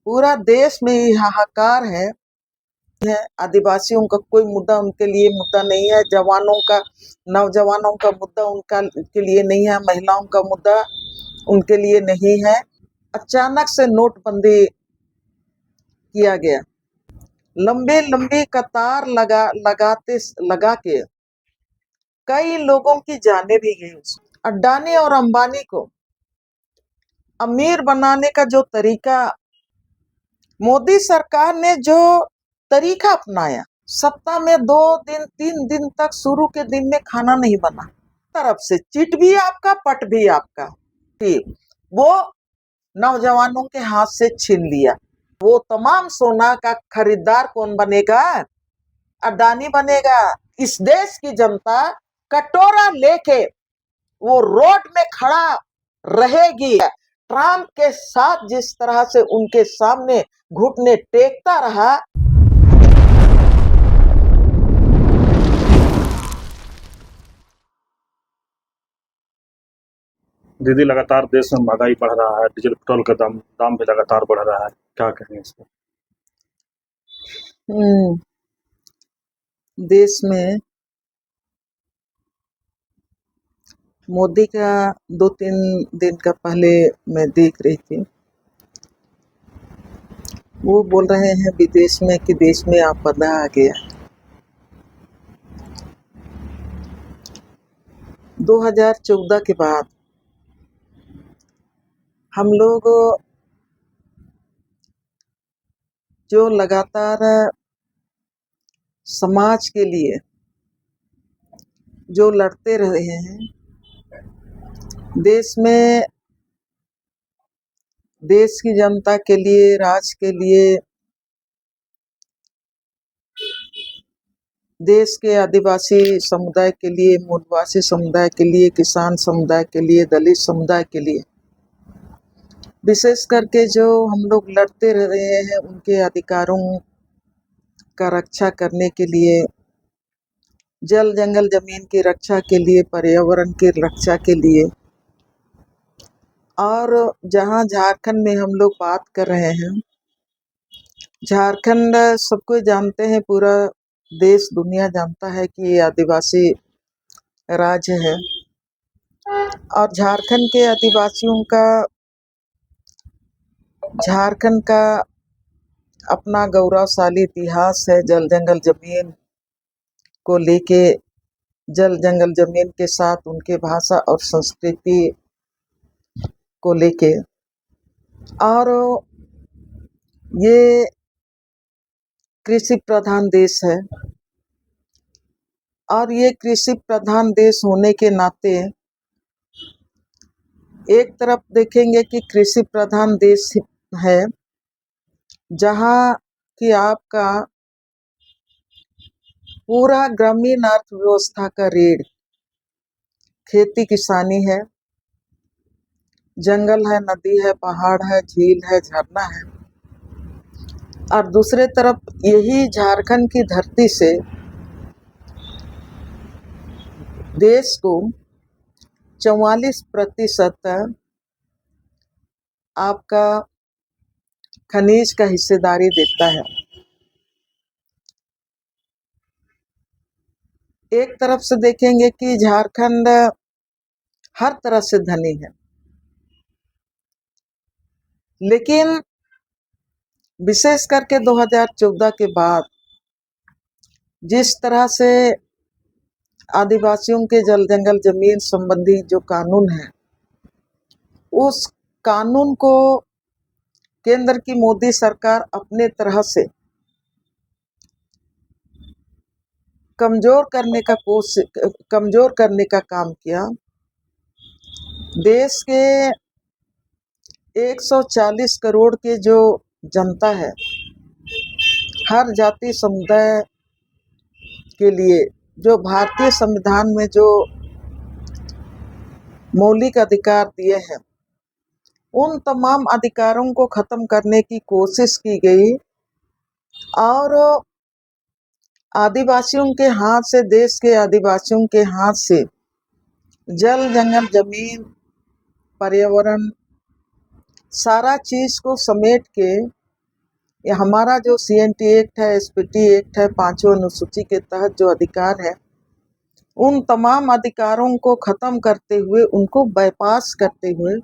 पूरा देश में ये हाहाकार है। आदिवासियों का कोई मुद्दा उनके लिए मुद्दा नहीं है। जवानों का, नौजवानों का मुद्दा उनका के लिए नहीं है। महिलाओं का मुद्दा उनके लिए नहीं है। अचानक से नोटबंदी किया गया। लंबे लंबी कतार लगा के कई लोगों की जानें भी गई। अडानी और अंबानी को अमीर बनाने का जो तरीका मोदी सरकार ने जो तरीका अपनाया, सप्ताह में 2 दिन 3 दिन तक शुरू के दिन में खाना नहीं बना, तरफ से चिट भी आपका पट भी आपका, ठीक वो नौजवानों के हाथ से छीन लिया। वो तमाम सोना का खरीदार कौन बनेगा? अडानी बनेगा। इस देश की जनता कटोरा लेके वो रोड में खड़ा रहेगी। ट्रंप के साथ जिस तरह से उनके सामने घुटने टेकता रहा, दीदी लगातार देश में महंगाई बढ़ रहा है, डीजल पेट्रोल का दाम भी लगातार बढ़ रहा है, क्या कहेंगे इस पर? देश में मोदी का 2-3 दिन का पहले मैं देख रही थी, वो बोल रहे हैं विदेश में कि देश में आपदा आ गया। 2014 के बाद हम लोग जो लगातार समाज के लिए जो लड़ते रहे हैं, देश में देश की जनता के लिए, राज के लिए, देश के आदिवासी समुदाय के लिए, मूलवासी समुदाय के लिए, किसान समुदाय के लिए, दलित समुदाय के लिए, विशेष करके जो हम लोग लड़ते रहे हैं उनके अधिकारों का रक्षा करने के लिए, जल जंगल जमीन की रक्षा के लिए, पर्यावरण की रक्षा के लिए। और जहां झारखंड में हम लोग बात कर रहे हैं, झारखंड सबको जानते हैं, पूरा देश दुनिया जानता है कि ये आदिवासी राज्य है। और झारखंड के आदिवासियों का, झारखंड का अपना गौरवशाली इतिहास है। जल जंगल जमीन को लेके, जल जंगल जमीन के साथ उनके भाषा और संस्कृति को लेके, और ये कृषि प्रधान देश है। और ये कृषि प्रधान देश होने के नाते एक तरफ देखेंगे कि कृषि प्रधान देश है, जहाँ कि आपका पूरा ग्रामीण अर्थव्यवस्था का रीढ़ खेती किसानी है, जंगल है, नदी है, पहाड़ है, झील है, झरना है। और दूसरे तरफ यही झारखंड की धरती से देश को 44% आपका खनिज का हिस्सेदारी देता है। एक तरफ से देखेंगे कि झारखंड हर तरह से धनी है, लेकिन विशेष करके 2014 के बाद जिस तरह से आदिवासियों के जल जंगल जमीन संबंधी जो कानून है, उस कानून को केंद्र की मोदी सरकार अपने तरह से कमजोर करने का काम किया। देश के 140 करोड़ के जो जनता है, हर जाति समुदाय के लिए जो भारतीय संविधान में जो मौलिक अधिकार दिए हैं, उन तमाम अधिकारों को खत्म करने की कोशिश की गई। और आदिवासियों के हाथ से, देश के आदिवासियों के हाथ से जल जंगल जमीन, पर्यावरण, सारा चीज को समेट के ये हमारा जो CNT एक्ट है, SPT एक्ट है, 5वीं अनुसूची के तहत जो अधिकार है, उन तमाम अधिकारों को खत्म करते हुए, उनको बाईपास करते हुए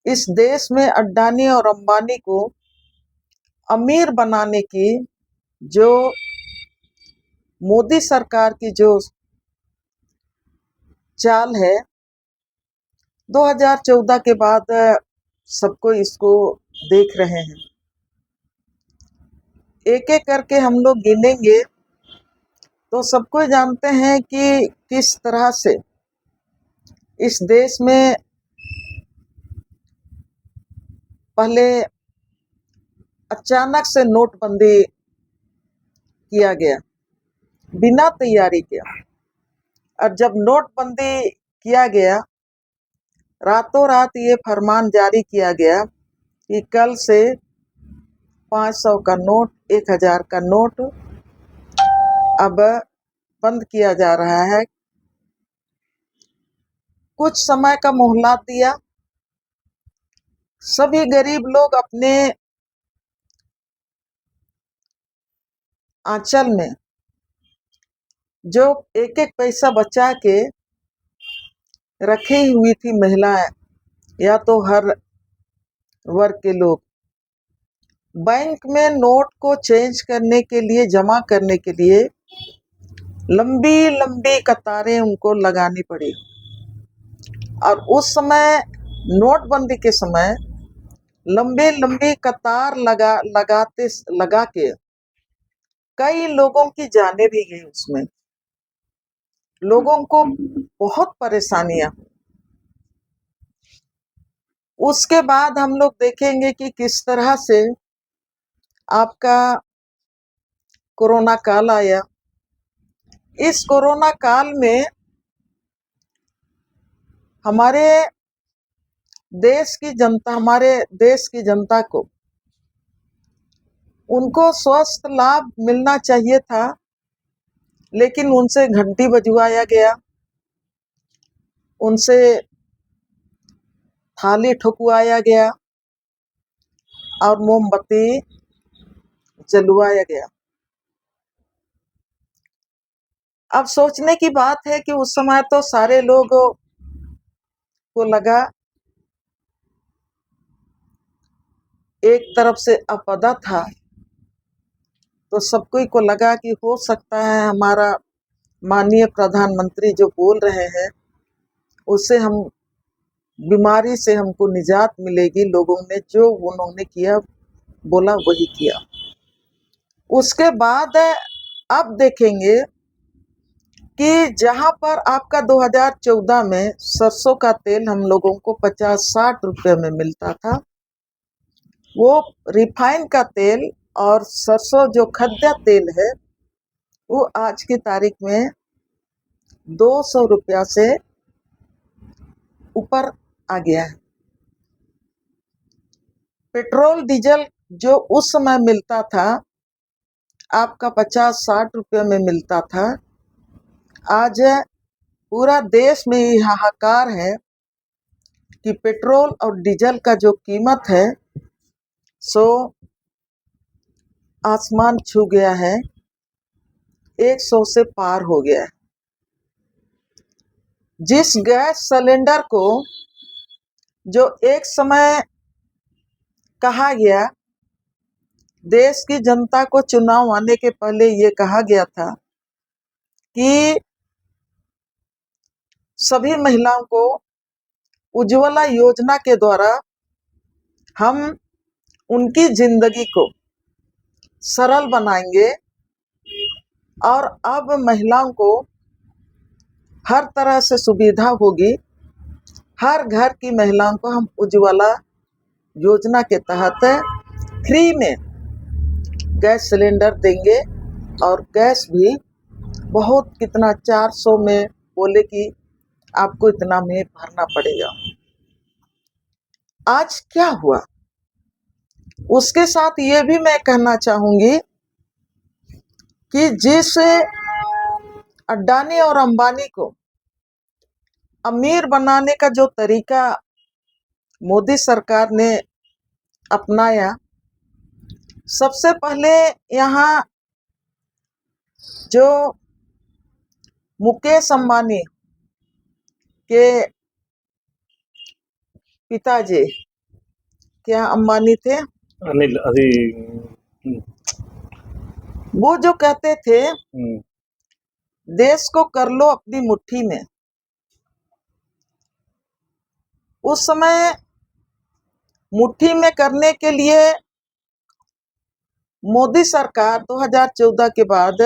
इस देश में अडानी और अंबानी को अमीर बनाने की जो मोदी सरकार की जो चाल है, 2014 के बाद सबको इसको देख रहे हैं। एक एक करके हम लोग गिनेंगे तो सबको जानते हैं कि किस तरह से इस देश में पहले अचानक से नोटबंदी किया गया बिना तैयारी के, और जब नोटबंदी किया गया, रातों रात ये फरमान जारी किया गया कि कल से 500 का नोट, 1000 का नोट अब बंद किया जा रहा है। कुछ समय का मोहलत दिया। सभी गरीब लोग अपने आंचल में जो एक एक पैसा बचा के रखी हुई थी महिलाएं या तो हर वर्ग के लोग, बैंक में नोट को चेंज करने के लिए, जमा करने के लिए लंबी लंबी कतारें उनको लगानी पड़ी। और उस समय नोटबंदी के समय लंबी लंबी कतार लगा के कई लोगों की जानें भी गई। उसमें लोगों को बहुत परेशानियां। उसके बाद हम लोग देखेंगे कि किस तरह से आपका कोरोना काल आया। इस कोरोना काल में हमारे देश की जनता को उनको स्वस्थ लाभ मिलना चाहिए था, लेकिन उनसे घंटी बजवाया गया, उनसे थाली ठुकवाया गया और मोमबत्ती जलवाया गया। अब सोचने की बात है कि उस समय तो सारे लोगों को लगा, एक तरफ से आपदा था तो सबको को लगा कि हो सकता है हमारा माननीय प्रधानमंत्री जो बोल रहे हैं उससे हम बीमारी से हमको निजात मिलेगी। लोगों ने जो उन्होंने किया, बोला वही किया। उसके बाद अब देखेंगे कि जहां पर आपका 2014 में सरसों का तेल हम लोगों को 50-60 रुपए में मिलता था, वो रिफाइन का तेल और सरसों जो खाद्य तेल है वो आज की तारीख में 200 रुपया से ऊपर आ गया है। पेट्रोल डीजल जो उस समय मिलता था आपका 50-60 रुपये में मिलता था, आज पूरा देश में ये हाहाकार है कि पेट्रोल और डीजल का जो कीमत है सो आसमान छू गया है, 100 से पार हो गया है। जिस गैस सिलेंडर को जो एक समय कहा गया, देश की जनता को चुनाव आने के पहले ये कहा गया था कि सभी महिलाओं को उज्ज्वला योजना के द्वारा हम उनकी जिंदगी को सरल बनाएंगे और अब महिलाओं को हर तरह से सुविधा होगी। हर घर की महिलाओं को हम उज्ज्वला योजना के तहत फ्री में गैस सिलेंडर देंगे और गैस भी बहुत कितना 400 में बोले कि आपको इतना में भरना पड़ेगा। आज क्या हुआ, उसके साथ ये भी मैं कहना चाहूंगी कि जिस अडानी और अंबानी को अमीर बनाने का जो तरीका मोदी सरकार ने अपनाया, सबसे पहले यहाँ जो मुकेश अंबानी के पिताजी, क्या अंबानी थे, अनिल अभी वो जो कहते थे हम्म, देश को कर लो अपनी मुट्ठी में, उस समय मुट्ठी में करने के लिए मोदी सरकार 2014 के बाद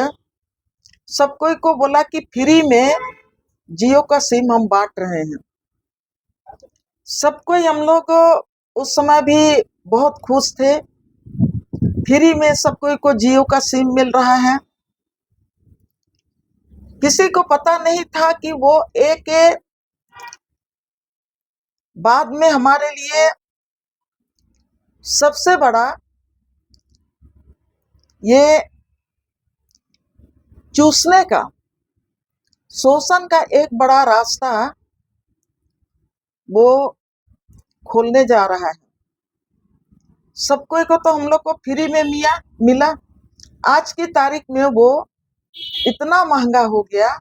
सब कोई को बोला कि फ्री में जियो का सिम हम बांट रहे हैं। सब कोई, हम लोग उस समय भी बहुत खुश थे, फ्री में सब कोई को जियो का सिम मिल रहा है। किसी को पता नहीं था कि वो एक बाद में हमारे लिए सबसे बड़ा ये चूसने का, शोषण का एक बड़ा रास्ता वो खोलने जा रहा है। सब कोई को तो हम लोग को फ्री में मिला, आज की तारीख में वो इतना महंगा हो गया।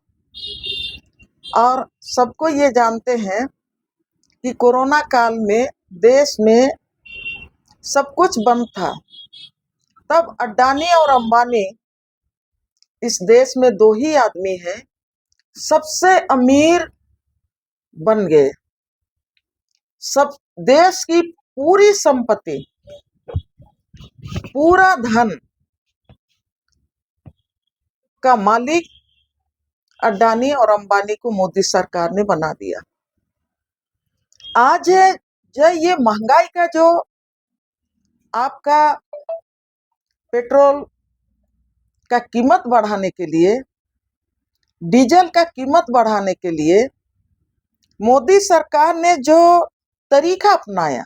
और सबको ये जानते हैं कि कोरोना काल में देश में सब कुछ बंद था, तब अडानी और अंबानी, इस देश में दो ही आदमी हैं, सबसे अमीर बन गए। सब देश की पूरी संपत्ति, पूरा धन का मालिक अडानी और अंबानी को मोदी सरकार ने बना दिया। आज जो ये महंगाई का जो आपका पेट्रोल का कीमत बढ़ाने के लिए, डीजल का कीमत बढ़ाने के लिए मोदी सरकार ने जो तरीका अपनाया,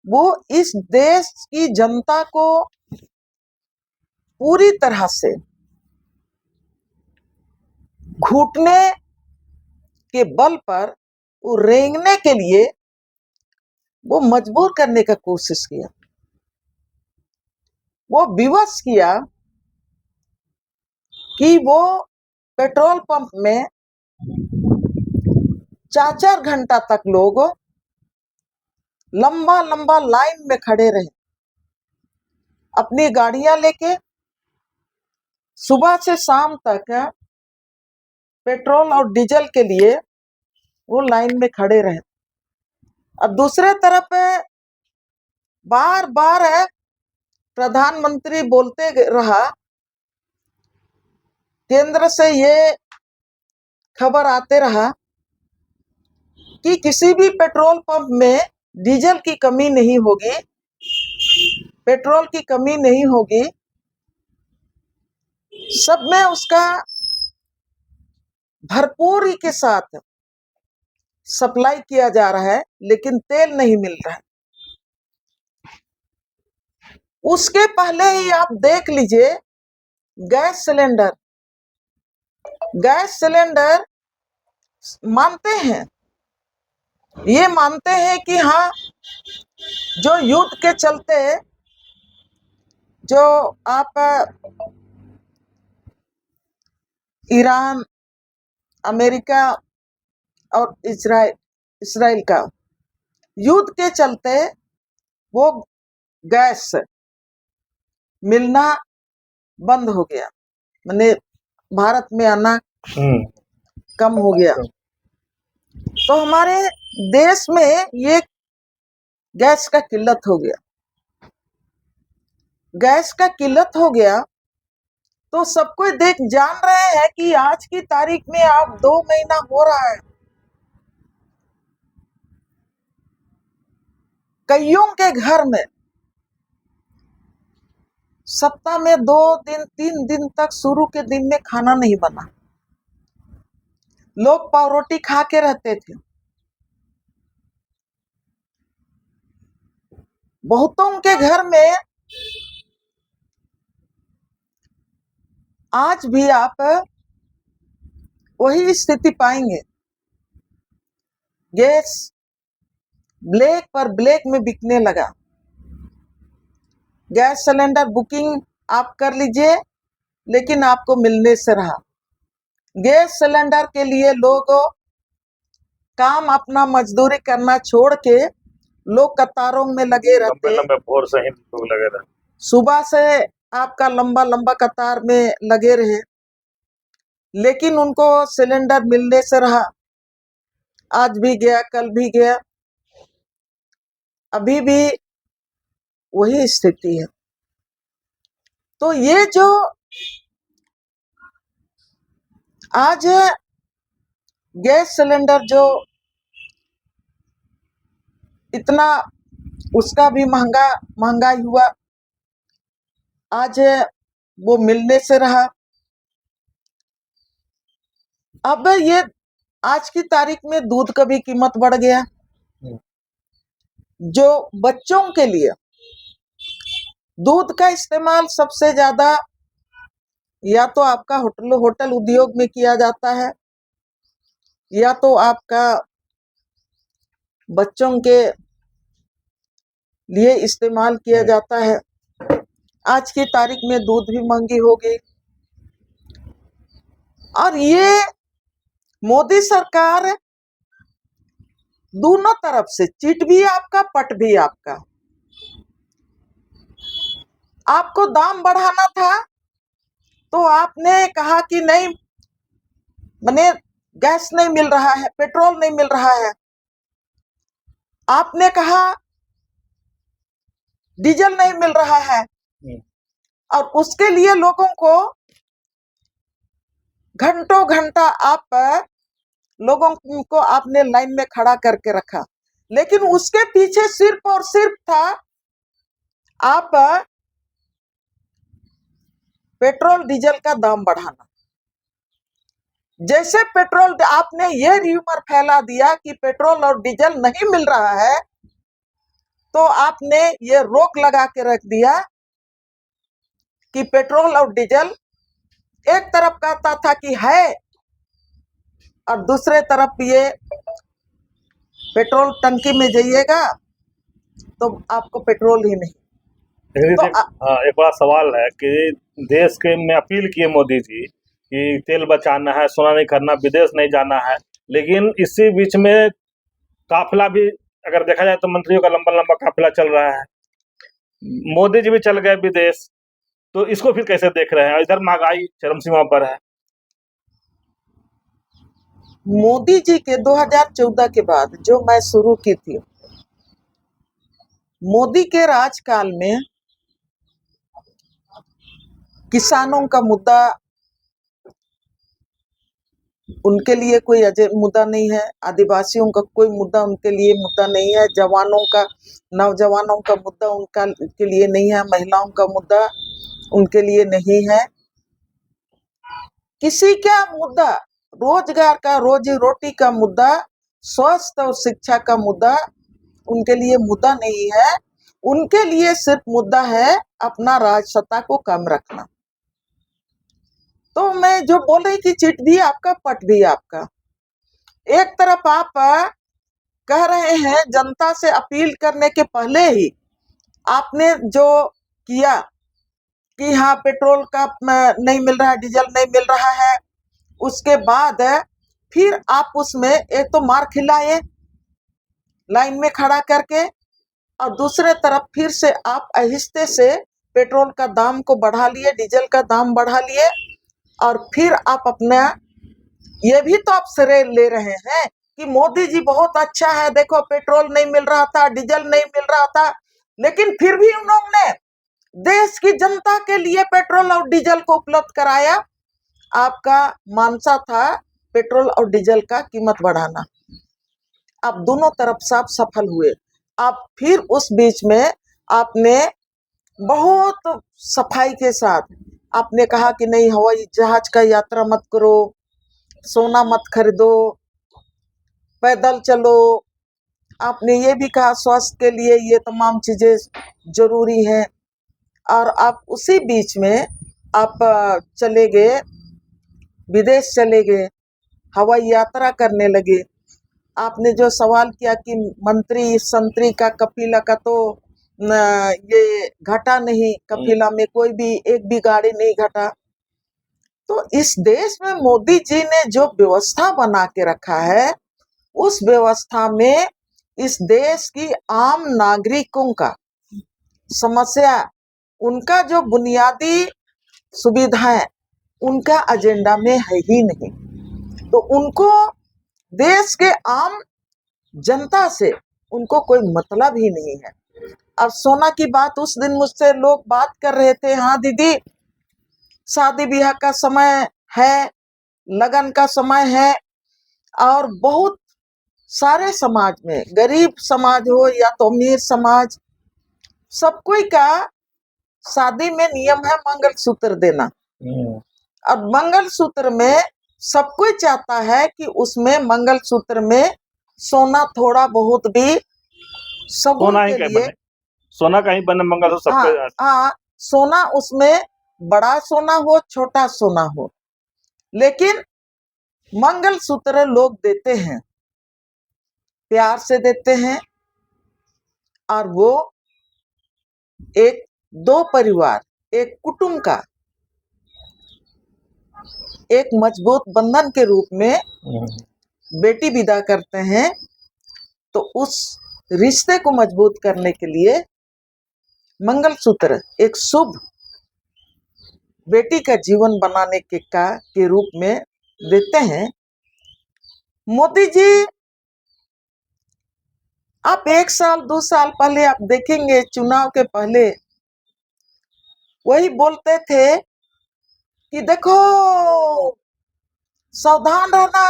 वो इस देश की जनता को पूरी तरह से घुटने के बल पर वो रेंगने के लिए वो मजबूर करने का कोशिश किया। वो विवश किया कि वो पेट्रोल पंप में 4-4 घंटा तक लोग लंबा लंबा लाइन में खड़े रहे, अपनी गाड़ियां लेके सुबह से शाम तक पेट्रोल और डीजल के लिए वो लाइन में खड़े रहे। और दूसरे तरफ बार बार प्रधानमंत्री बोलते रहा, केंद्र से ये खबर आते रहा कि किसी भी पेट्रोल पंप में डीजल की कमी नहीं होगी, पेट्रोल की कमी नहीं होगी, सब में उसका भरपूरी के साथ सप्लाई किया जा रहा है, लेकिन तेल नहीं मिल रहा है। उसके पहले ही आप देख लीजिए, गैस सिलेंडर मानते हैं, ये मानते हैं कि हाँ, जो युद्ध के चलते जो आप ईरान, अमेरिका और इजराइल का युद्ध के चलते वो गैस मिलना बंद हो गया, माने भारत में आना कम हो गया। तो हमारे देश में ये गैस का किल्लत हो गया। गैस का किल्लत हो गया तो सब कोई जान रहे हैं कि आज की तारीख में आप 2 महीना हो रहा है, कईयों के घर में सप्ताह में 2 दिन 3 दिन तक शुरू के दिन में खाना नहीं बना, लोग पाव रोटी खा के रहते थे। बहुतों के घर में आज भी आप वही स्थिति पाएंगे, गैस ब्लैक में बिकने लगा। गैस सिलेंडर बुकिंग आप कर लीजिए, लेकिन आपको मिलने से रहा। गैस सिलेंडर के लिए लोग काम अपना मजदूरी करना छोड़ के लोग कतारों में लगे लंबे रहते। लंबे भोर से ही लोग लगे रहे। सुबह से आपका लंबा लंबा कतार में लगे रहे, लेकिन उनको सिलेंडर मिलने से रहा। आज भी गया, कल भी गया, अभी भी वही स्थिति है। तो ये जो आज गैस सिलेंडर जो इतना उसका भी महंगाई हुआ, आज वो मिलने से रहा। अब ये आज की तारीख में दूध का भी कीमत बढ़ गया। जो बच्चों के लिए दूध का इस्तेमाल सबसे ज्यादा या तो आपका होटल उद्योग में किया जाता है, या तो आपका बच्चों के लिए इस्तेमाल किया जाता है। आज की तारीख में दूध भी महंगी हो गई। और ये मोदी सरकार दोनों तरफ से चिट भी आपका, पट भी आपका। आपको दाम बढ़ाना था तो आपने कहा कि नहीं, मैंने गैस नहीं मिल रहा है, पेट्रोल नहीं मिल रहा है। आपने कहा डीजल नहीं मिल रहा है, और उसके लिए लोगों को घंटों घंटा आप लोगों को आपने लाइन में खड़ा करके रखा। लेकिन उसके पीछे सिर्फ और सिर्फ था आप पेट्रोल डीजल का दाम बढ़ाना। जैसे पेट्रोल, आपने ये र्यूमर फैला दिया कि पेट्रोल और डीजल नहीं मिल रहा है, तो आपने ये रोक लगा के रख दिया कि पेट्रोल और डीजल एक तरफ कहता था कि है, और दूसरे तरफ ये पेट्रोल टंकी में जाइएगा तो आपको पेट्रोल ही नहीं। तो एक बड़ा सवाल है कि देश के में अपील किए मोदी जी कि तेल बचाना है, सोना नहीं करना, विदेश नहीं जाना है, लेकिन इसी बीच में काफिला भी अगर देखा जाए तो मंत्रियों का लंबा लंबा काफिला चल रहा है। मोदी जी भी चल गए विदेश, तो इसको फिर कैसे देख रहे हैं? इधर महंगाई चरम सीमा पर है। मोदी जी के 2014 के बाद जो मैं शुरू की थी, मोदी के राजकाल में किसानों का मुद्दा उनके लिए कोई मुद्दा नहीं है, आदिवासियों का कोई मुद्दा उनके लिए मुद्दा नहीं है, जवानों का, नौजवानों का मुद्दा उनका के लिए नहीं है, महिलाओं का मुद्दा उनके लिए नहीं है। किसी का मुद्दा, रोजगार का, रोजी रोटी का मुद्दा, स्वास्थ्य और शिक्षा का मुद्दा उनके लिए मुद्दा नहीं है। उनके लिए सिर्फ मुद्दा है अपना राजसत्ता को कम रखना। तो मैं जो बोल रही थी, चिट भी आपका, पट भी आपका। एक तरफ आप कह रहे हैं, जनता से अपील करने के पहले ही आपने जो किया कि हाँ पेट्रोल का नहीं मिल रहा है, डीजल नहीं मिल रहा है, उसके बाद फिर आप उसमें एक तो मार खिलाए लाइन में खड़ा करके, और दूसरे तरफ फिर से आप आहिस्ते से पेट्रोल का दाम को बढ़ा लिए, डीजल का दाम बढ़ा लिए, और फिर आप अपना ये भी तो आप श्रेय ले रहे हैं कि मोदी जी बहुत अच्छा है, देखो पेट्रोल नहीं मिल रहा था, डीजल नहीं मिल रहा था, लेकिन फिर भी उन्होंने देश की जनता के लिए पेट्रोल और डीजल को उपलब्ध कराया। आपका मानसा था पेट्रोल और डीजल का कीमत बढ़ाना। आप दोनों तरफ से आप सफल हुए। आप फिर उस बीच में आपने बहुत सफाई के साथ आपने कहा कि नहीं, हवाई जहाज का यात्रा मत करो, सोना मत खरीदो, पैदल चलो। आपने ये भी कहा स्वास्थ्य के लिए ये तमाम चीजें जरूरी हैं। और आप उसी बीच में आप चले गए, विदेश चले गए, हवाई यात्रा करने लगे। आपने जो सवाल किया कि मंत्री संतरी का, कपिला का, तो ये घटा नहीं, कपिला में कोई भी एक भी गाड़ी नहीं घटा। तो इस देश में मोदी जी ने जो व्यवस्था बना के रखा है, उस व्यवस्था में इस देश की आम नागरिकों का समस्या, उनका जो बुनियादी सुविधाएं, उनका एजेंडा में है ही नहीं। तो उनको देश के आम जनता से उनको कोई मतलब ही नहीं है। अब सोना की बात, उस दिन मुझसे लोग बात कर रहे थे, हाँ दीदी शादी ब्याह का समय है, लगन का समय है, और बहुत सारे समाज में, गरीब समाज हो या तो अमीर समाज, सब कोई का शादी में नियम है मंगलसूत्र देना। अब मंगलसूत्र में सब कोई चाहता है कि उसमें मंगलसूत्र में सोना थोड़ा बहुत भी शगुन सोना ही के कहीं लिए, बने, सोना कहीं बने, मंगलसूत्र हाँ सबके। हाँ, सोना उसमें बड़ा सोना हो छोटा सोना हो, लेकिन मंगलसूत्र लोग देते हैं, प्यार से देते हैं, और वो एक दो परिवार, एक कुटुंब का एक मजबूत बंधन के रूप में बेटी विदा करते हैं। तो उस रिश्ते को मजबूत करने के लिए मंगलसूत्र एक शुभ बेटी का जीवन बनाने के रूप में देते हैं। मोदी जी, आप 1 साल 2 साल पहले आप देखेंगे, चुनाव के पहले वही बोलते थे कि देखो सावधान रहना,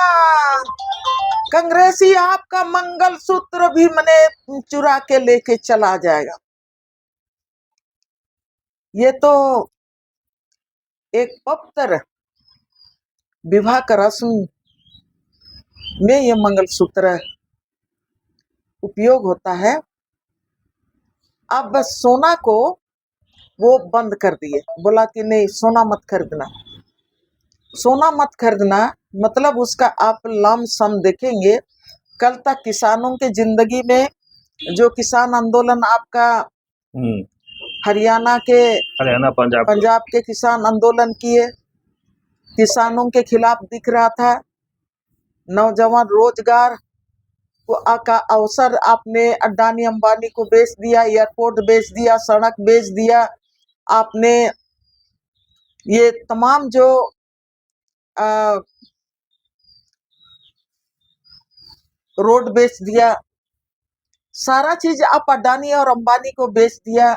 कांग्रेसी आपका मंगलसूत्र भी मने चुरा के लेके चला जाएगा। ये तो एक पवित्र विवाह का रस्म में ये मंगलसूत्र उपयोग होता है। अब बस सोना को वो बंद कर दिए, बोला कि नहीं सोना मत खरीदना, सोना मत खरीदना, मतलब उसका आप लम सम देखेंगे। कल तक किसानों के जिंदगी में जो किसान आंदोलन आपका हरियाणा पंजाब के किसान आंदोलन किए, किसानों के खिलाफ दिख रहा था, नौजवान रोजगार का अवसर आपने अडानी अंबानी को बेच दिया, एयरपोर्ट बेच दिया, सड़क बेच दिया, आपने ये तमाम जो रोड बेच दिया, सारा चीज आप अडानी और अंबानी को बेच दिया।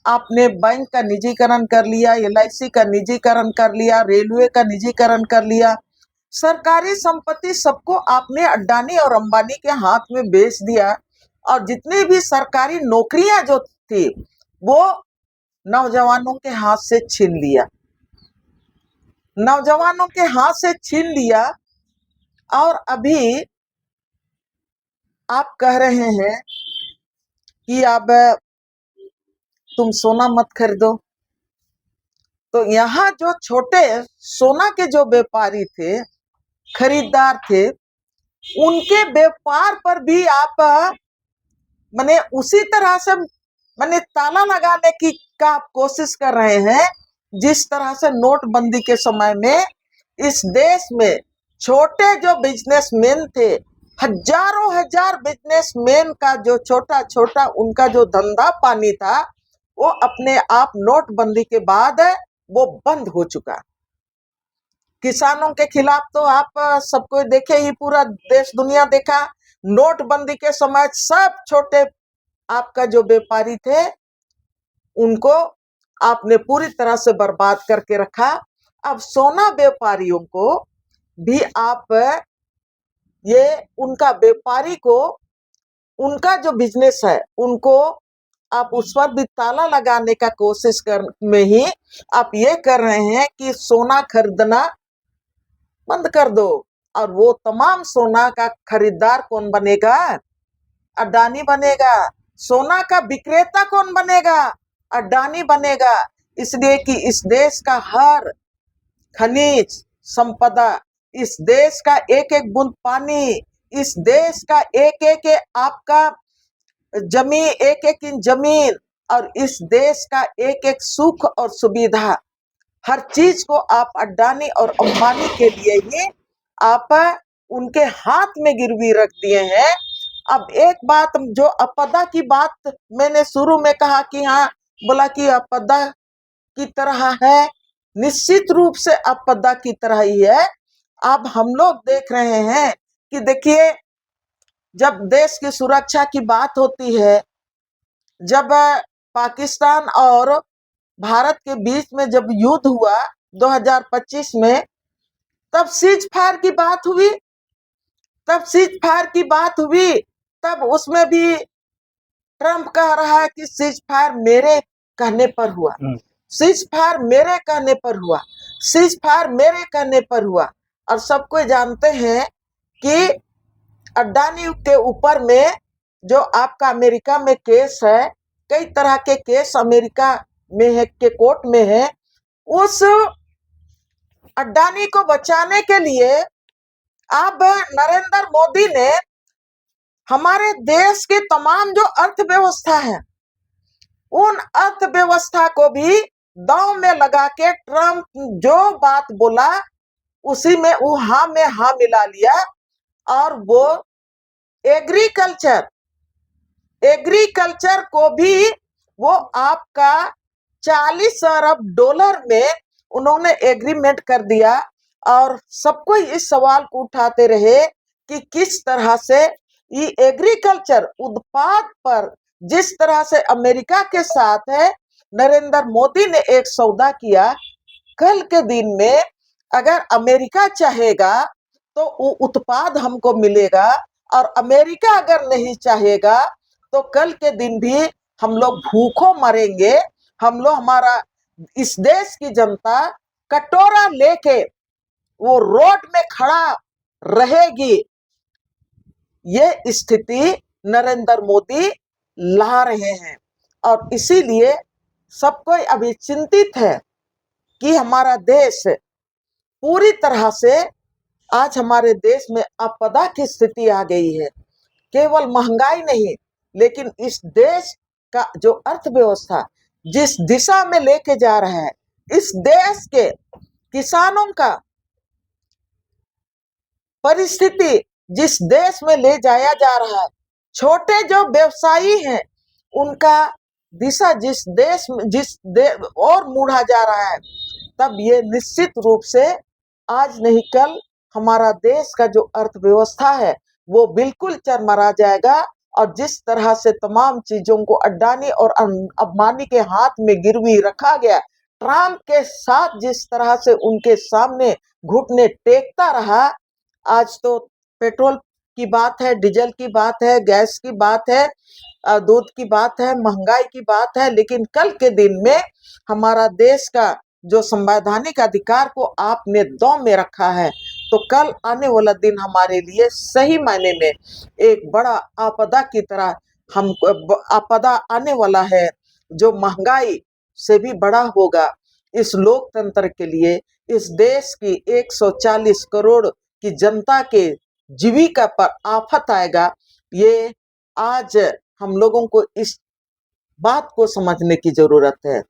आपने बैंक का निजीकरण कर लिया, LIC का निजीकरण कर लिया, रेलवे का निजीकरण कर लिया, सरकारी संपत्ति सबको आपने अडानी और अंबानी के हाथ में बेच दिया। और जितने भी सरकारी नौकरियां जो थी वो नौजवानों के हाथ से छीन लिया, नौजवानों के हाथ से छीन लिया। और अभी आप कह रहे हैं कि अब तुम सोना मत खरीदो। तो यहाँ जो छोटे सोना के जो व्यापारी थे, खरीदार थे, उनके व्यापार पर भी आप माने उसी तरह से माने ताला लगाने की का कोशिश कर रहे हैं, जिस तरह से नोटबंदी के समय में इस देश में छोटे जो बिजनेसमैन थे, हजारों हजार बिजनेसमैन का जो छोटा छोटा उनका जो धंधा पानी था, वो अपने आप नोटबंदी के बाद वो बंद हो चुका। किसानों के खिलाफ तो आप सबको देखे ही, पूरा देश दुनिया देखा। नोटबंदी के समय सब छोटे आपका जो व्यापारी थे उनको आपने पूरी तरह से बर्बाद करके रखा। अब सोना व्यापारियों को भी आप ये उनका व्यापारी को, उनका जो बिजनेस है उनको आप उस पर भी ताला लगाने का कोशिश कर में ही आप ये कर रहे हैं कि सोना खरीदना बंद कर दो। और वो तमाम सोना का खरीदार कौन बनेगा? अडानी बनेगा। सोना का विक्रेता कौन बनेगा? अडानी बनेगा। इसलिए कि इस देश का हर खनिज संपदा, इस देश का एक एक बूंद पानी, इस देश का एक एक आपका जमीन, एक एक इंच जमीन और इस देश का एक एक सुख और सुविधा, हर चीज को आप अडानी और अंबानी के लिए ही आप उनके हाथ में गिरवी रख दिए हैं। अब एक बात, जो आपदा की बात मैंने शुरू में कहा कि हाँ, बोला कि आपदा की तरह है, निश्चित रूप से आपदा की तरह ही है। अब हम लोग देख रहे हैं कि देखिए, जब देश की सुरक्षा की बात होती है, जब पाकिस्तान और भारत के बीच में जब युद्ध हुआ 2025 में, तब सीज फायर की बात हुई, तब उसमें भी ट्रंप कह रहा है कि सीज फायर मेरे कहने पर हुआ, सीज फायर मेरे कहने पर हुआ, सीज फायर मेरे कहने पर हुआ। और सब कोई जानते हैं कि अडानी के ऊपर में जो आपका अमेरिका में केस है, कई तरह के केस अमेरिका में है, के कोर्ट में है। उस अडानी को बचाने के लिए अब नरेंद्र मोदी ने हमारे देश के तमाम जो अर्थव्यवस्था है, उन अर्थव्यवस्था को भी दांव में लगा के ट्रंप जो बात बोला उसी में वो हाँ में हाँ मिला लिया। और वो एग्रीकल्चर को भी वो आपका 40 अरब डॉलर में उन्होंने एग्रीमेंट कर दिया। और सबको इस सवाल को उठाते रहे कि किस तरह से ये एग्रीकल्चर उत्पाद पर जिस तरह से अमेरिका के साथ है, नरेंद्र मोदी ने एक सौदा किया। कल के दिन में अगर अमेरिका चाहेगा तो वो उत्पाद हमको मिलेगा, और अमेरिका अगर नहीं चाहेगा तो कल के दिन भी हम लोग भूखों मरेंगे। हम लोग, हमारा इस देश की जनता कटोरा लेके वो रोड में खड़ा रहेगी। ये स्थिति नरेंद्र मोदी ला रहे हैं, और इसीलिए सब कोई अभी चिंतित है कि हमारा देश पूरी तरह से, आज हमारे देश में आपदा की स्थिति आ गई है। केवल महंगाई नहीं, लेकिन इस देश का जो अर्थव्यवस्था जिस दिशा में लेके जा रहा है, इस देश के किसानों का परिस्थिति जिस देश में ले जाया जा रहा है, छोटे जो व्यवसायी हैं उनका दिशा और मुड़ा जा रहा है, तब ये निश्चित रूप से आज नहीं कल हमारा देश का जो अर्थव्यवस्था है वो बिल्कुल चरमरा जाएगा। और जिस तरह से तमाम चीजों को अडानी और अंबानी के हाथ में गिरवी रखा गया, ट्रंप के साथ जिस तरह से उनके सामने घुटने टेकता रहा, आज तो पेट्रोल की बात है, डीजल की बात है, गैस की बात है, दूध की बात है, महंगाई की बात है, लेकिन कल के दिन में हमारा देश का जो संवैधानिक अधिकार को आपने दांव में रखा है, तो कल आने वाला दिन हमारे लिए सही मायने में एक बड़ा आपदा की तरह हम आपदा आने वाला है, जो महंगाई से भी बड़ा होगा। इस लोकतंत्र के लिए, इस देश की 140 करोड़ की जनता के जीविका पर आफत आएगा। ये आज हम लोगों को इस बात को समझने की जरूरत है।